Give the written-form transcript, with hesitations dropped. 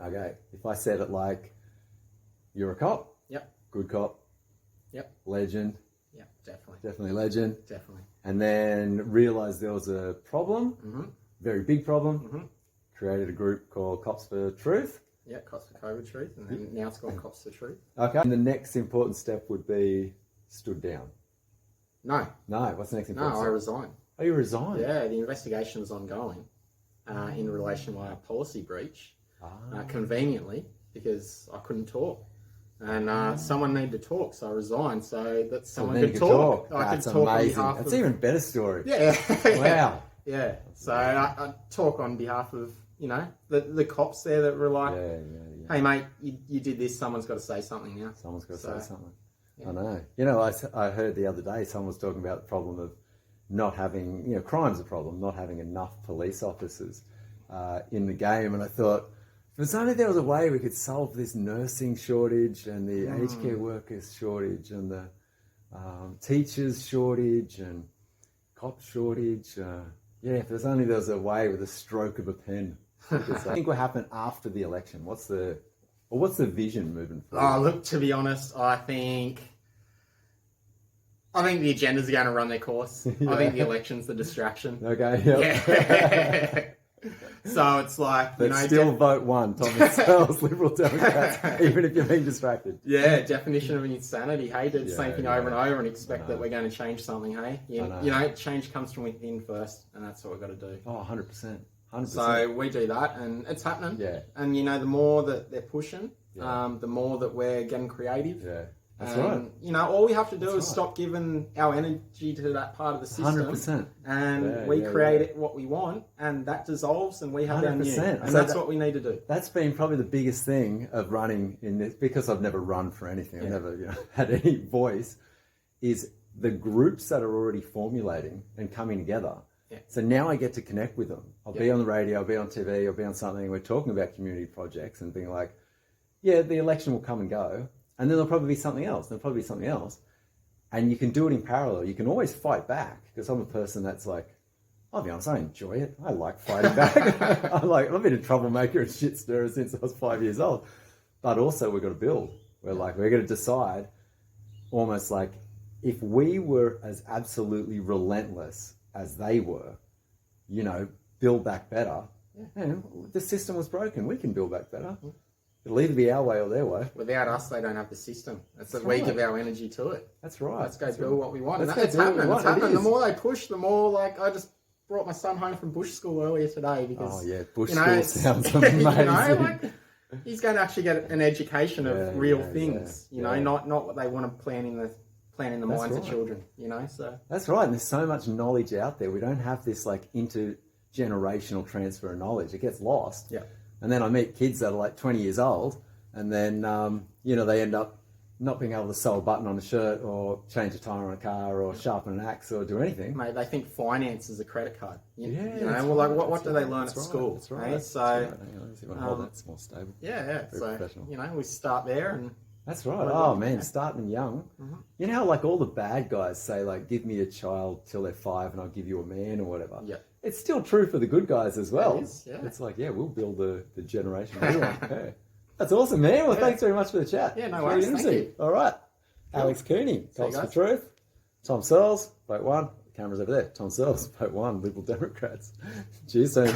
Okay. If I said it like, you're a cop. Yep. Good cop. Yep. Legend. Yep. Definitely. Definitely legend. Definitely. And then realised there was a problem, very big problem. Created a group called Cops for Truth. Yeah, Cops for COVID Truth, and then now it's called Cops for Truth. Okay. And the next important step would be stood down. No. No. What's the next important No, I step? resigned. Oh, you resigned? Yeah, the investigation is ongoing in relation to our policy breach. Conveniently, because I couldn't talk. And someone needed to talk, so I resigned so that someone could talk. That's I could talk amazing. on behalf That's of... even better story. Yeah. Wow. Yeah. So I talk on behalf of, you know, the cops there that were like, hey, mate, you did this. Someone's got to say something now. Someone's got to say something. Yeah. I know. You know, I heard the other day someone was talking about the problem of not having, you know, crime's a problem, not having enough police officers in the game. And I thought, if it's only there was a way we could solve this nursing shortage and the aged care workers shortage and the teachers shortage and cop shortage. If there's only there was a way with a stroke of a pen. I think what happened after the election? What's the vision moving forward? Oh, look, to be honest, I think the agendas are going to run their course. Yeah. I think the election's the distraction. Okay. Yep. Yeah. So it's like, but still vote one, Thomas Sells, Liberal Democrats, even if you're being distracted. Yeah, definition of insanity. Hey, do the same thing over and over and expect that we're going to change something, hey? You know, change comes from within first, and that's what we've got to do. Oh, 100%. 100%. So we do that, and it's happening. Yeah. And, you know, the more that they're pushing, the more that we're getting creative. Yeah. That's right. You know, all we have to do is stop giving our energy to that part of the system. 100%. And we create it what we want, and that dissolves, and we have our new. And that's what we need to do. That's been probably the biggest thing of running in this, because I've never run for anything. I've never had any voice, is the groups that are already formulating and coming together. Yeah. So now I get to connect with them. I'll be on the radio, I'll be on TV, I'll be on something. We're talking about community projects and being like, yeah, the election will come and go. And then there'll probably be something else. There'll probably be something else. And you can do it in parallel. You can always fight back, because I'm a person that's like, I'll be honest, I enjoy it. I like fighting back. I've been a troublemaker and shit stirrer since I was 5 years old. But also we've got to build. We're going to decide, almost like, if we were as absolutely relentless as they were, you know, build back better. And the system was broken. We can build back better. It'll either be our way or their way. Without us, they don't have the system. That's that we give our energy to it. That's right. Let's go build what we want. And it's happening. It's happening. The more they push, the more, like, I just brought my son home from bush school earlier today because... Oh, yeah. Bush school sounds amazing. You know, like, he's going to actually get an education of real things, you know, not what they want to plan in the minds of children, you know, so... That's right. And there's so much knowledge out there. We don't have this, like, intergenerational transfer of knowledge. It gets lost. Yeah. And then I meet kids that are like 20 years old, and then, you know, they end up not being able to sew a button on a shirt or change a tire on a car or sharpen an axe or do anything. Mate, they think finance is a credit card. You know, well, like, what do they learn at school? That's right. Eh? So, that's more stable. Yeah. So, professional. you know, we start there and... That's right. Oh, man, starting young. You know how, like, all the bad guys say, like, give me a child till they're 5 and I'll give you a man or whatever. Yeah. It's still true for the good guys as well. It is, yeah. It's like, we'll build the generation we want. Yeah. That's awesome, man. Well, thanks very much for the chat. Yeah, no worries. Thank you. All right. Alex Cooney, Cops for Truth. Tom Searles, vote 1. The camera's over there. Tom Searles, vote 1. Liberal Democrats. Cheers soon.